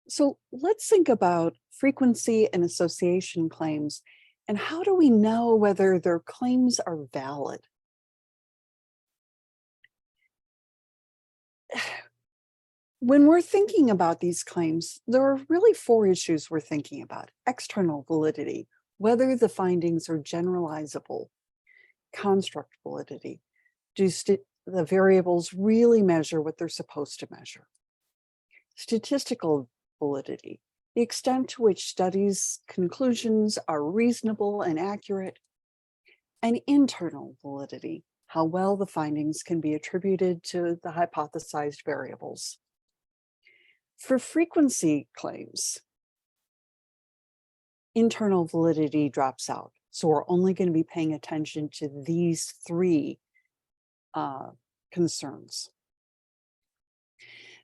So let's think about frequency and association claims, and how do we know whether their claims are valid? When we're thinking about these claims, there are really four issues we're thinking about: external validity, whether the findings are generalizable; construct validity, do the variables really measure what they're supposed to measure; statistical validity, the extent to which studies' conclusions are reasonable and accurate; and internal validity, how well the findings can be attributed to the hypothesized variables. For frequency claims, internal validity drops out. So we're only going to be paying attention to these three concerns.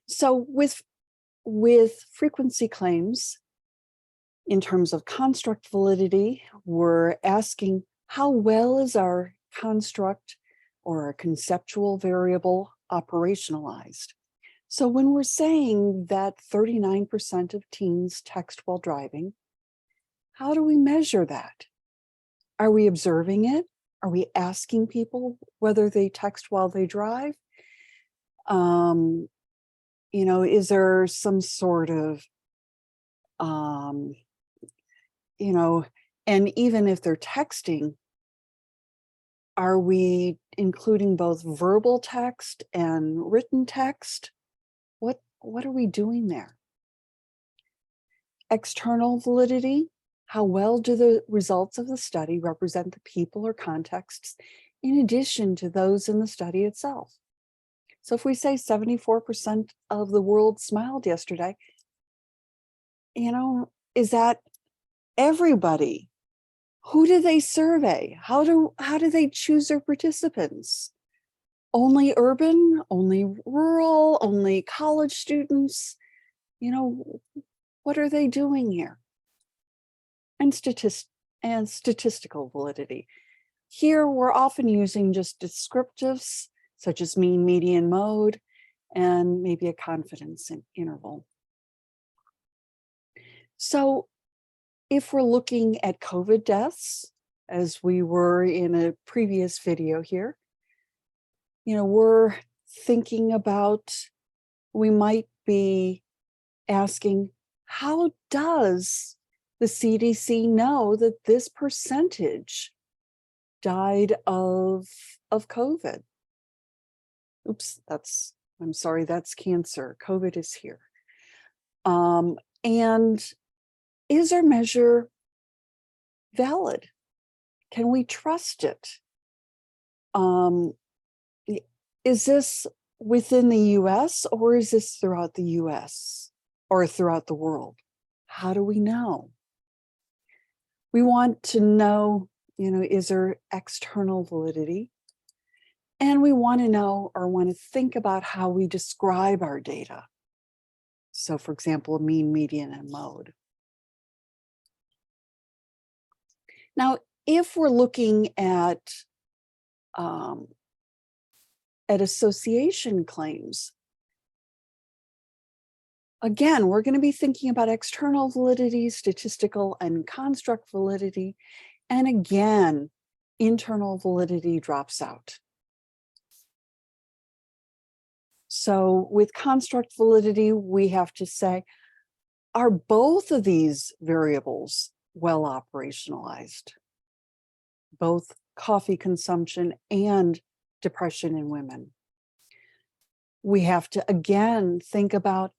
So with frequency claims, in terms of construct validity, we're asking how well is our construct or a conceptual variable operationalized. So when we're saying that 39% of teens text while driving, how do we measure that? Are we observing it? Are we asking people whether they text while they drive? Is there some sort of, and even if they're texting, are we including both verbal text and written text? What are we doing there? External validity, how well do the results of the study represent the people or contexts in addition to those in the study itself? So if we say 74% of the world smiled yesterday, is that everybody? Who do they survey? How do they choose their participants? Only urban, only rural, only college students? What are they doing here? And statistical validity. Here, we're often using just descriptives such as mean, median, mode, and maybe a confidence interval. So if we're looking at COVID deaths, as we were in a previous video here, we're thinking about, we might be asking, how does the CDC know that this percentage died of COVID? Oops, I'm sorry, that's cancer. COVID is here. And is our measure valid? Can we trust it? Is this within the US or is this throughout the US or throughout the world? How do we know? We want to know, is there external validity? And we want to know or want to think about how we describe our data. So for example, mean, median, and mode. Now, if we're looking at association claims, again, we're going to be thinking about external validity, statistical and construct validity, and again, internal validity drops out. So with construct validity, we have to say, are both of these variables well operationalized? Both coffee consumption and depression in women. We have to, again, think about,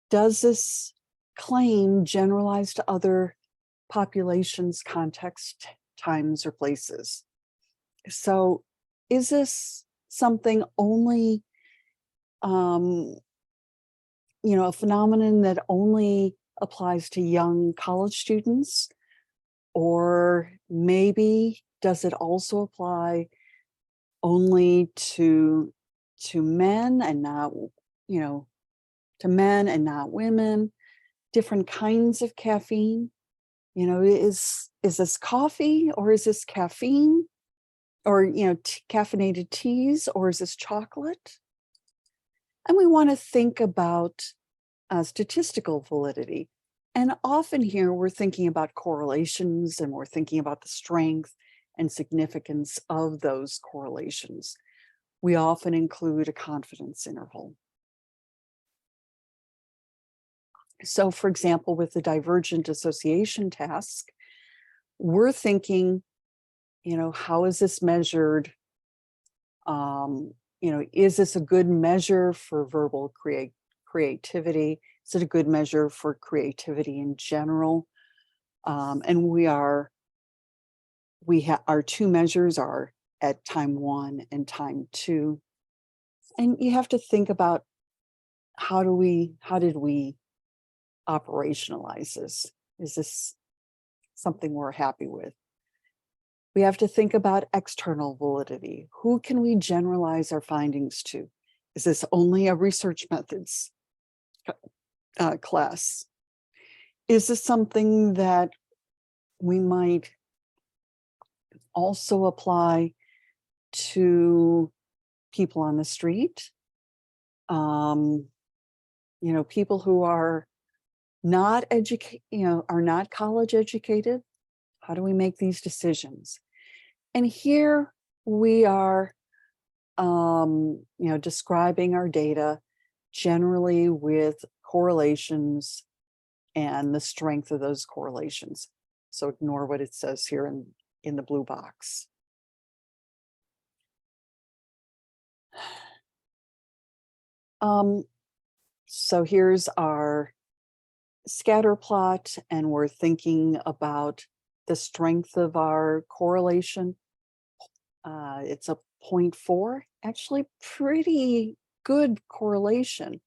does this claim generalize to other populations, contexts, times, or places? So is this something only, a phenomenon that only applies to young college students? Or maybe does it also apply only to men and not, to men and not women? Different kinds of caffeine? Is this coffee or is this caffeine? Or, caffeinated teas, or is this chocolate? And we want to think about statistical validity. And often here we're thinking about correlations and we're thinking about the strength and significance of those correlations. We often include a confidence interval. So for example, with the divergent association task, we're thinking, how is this measured? Is this a good measure for verbal creativity? Is it a good measure for creativity in general? And our two measures are at time 1 and time 2. And you have to think about how did we operationalize this? Is this something we're happy with? We have to think about external validity. Who can we generalize our findings to? Is this only a research methods class? Is this something that we might also apply to people on the street? People who are not are not college educated. How do we make these decisions? And here we are, describing our data generally with correlations and the strength of those correlations. So ignore what it says here in the blue box. So here's our scatter plot, and we're thinking about the strength of our correlation. It's a 0.4, actually pretty good correlation,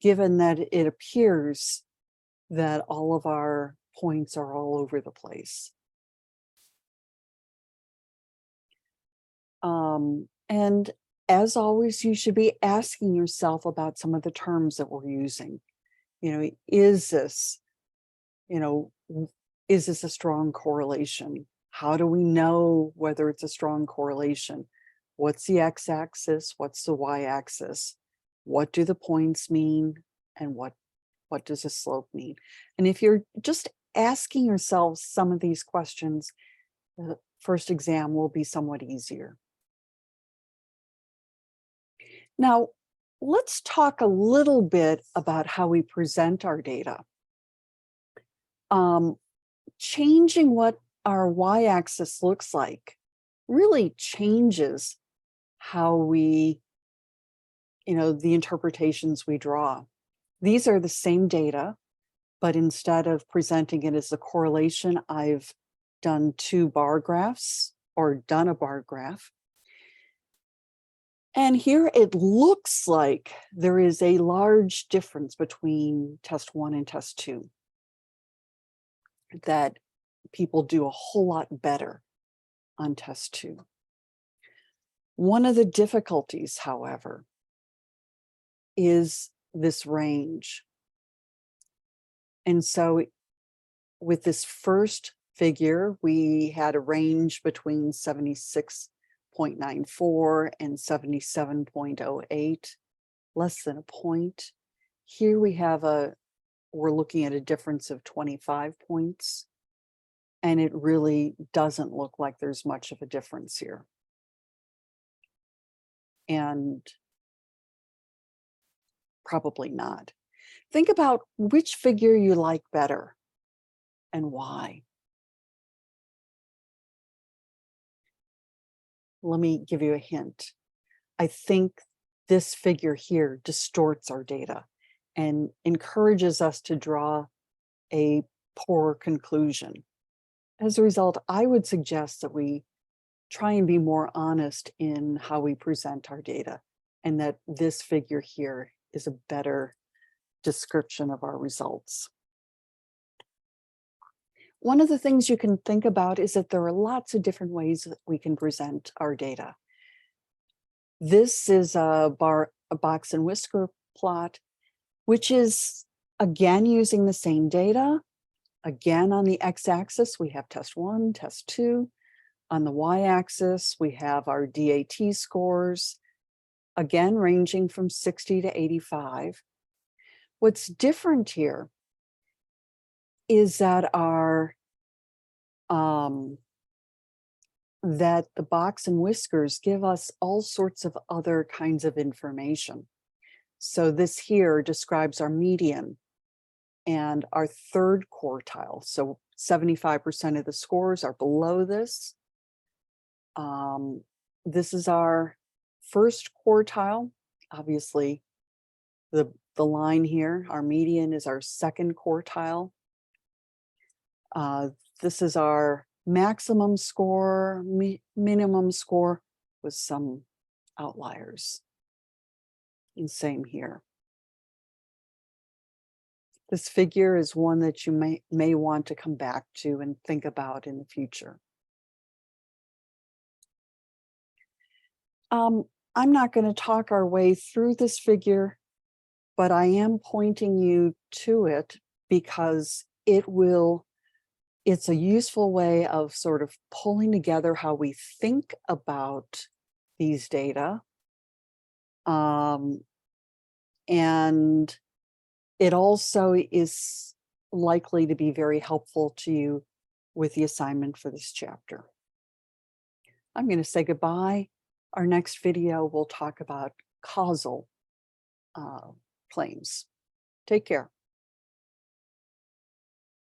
given that it appears that all of our points are all over the place. And as always, you should be asking yourself about some of the terms that we're using. Is this a strong correlation? How do we know whether it's a strong correlation? What's the x-axis? What's the y-axis? What do the points mean? And what does the slope mean? And if you're just asking yourself some of these questions, the first exam will be somewhat easier. Now, let's talk a little bit about how we present our data. Changing what our y-axis looks like really changes how we, the interpretations we draw. These are the same data, but instead of presenting it as a correlation, I've done 2 bar graphs or done a bar graph. And here it looks like there is a large difference between test 1 and test 2, that people do a whole lot better on test 2. One of the difficulties, however, is this range. And so with this first figure, we had a range between 76.94 and 77.08, less than a point. Here we're looking at a difference of 25 points, and it really doesn't look like there's much of a difference here. And probably not. Think about which figure you like better and why. Let me give you a hint. I think this figure here distorts our data and encourages us to draw a poor conclusion. As a result, I would suggest that we try and be more honest in how we present our data, and that this figure here is a better description of our results. One of the things you can think about is that there are lots of different ways that we can present our data. This is a box and whisker plot, which is again using the same data. Again, on the x-axis, we have test 1, test 2. On the y-axis, we have our DAT scores, again, ranging from 60 to 85. What's different here is that that the box and whiskers give us all sorts of other kinds of information. So this here describes our median and our third quartile. So 75% of the scores are below this. This is our first quartile. Obviously, the line here, our median is our second quartile. This is our maximum score, minimum score with some outliers. And same here. This figure is one that you may want to come back to and think about in the future. I'm not going to talk our way through this figure, but I am pointing you to it because it's a useful way of sort of pulling together how we think about these data. And it also is likely to be very helpful to you with the assignment for this chapter. I'm going to say goodbye. Our next video will talk about causal claims. Take care.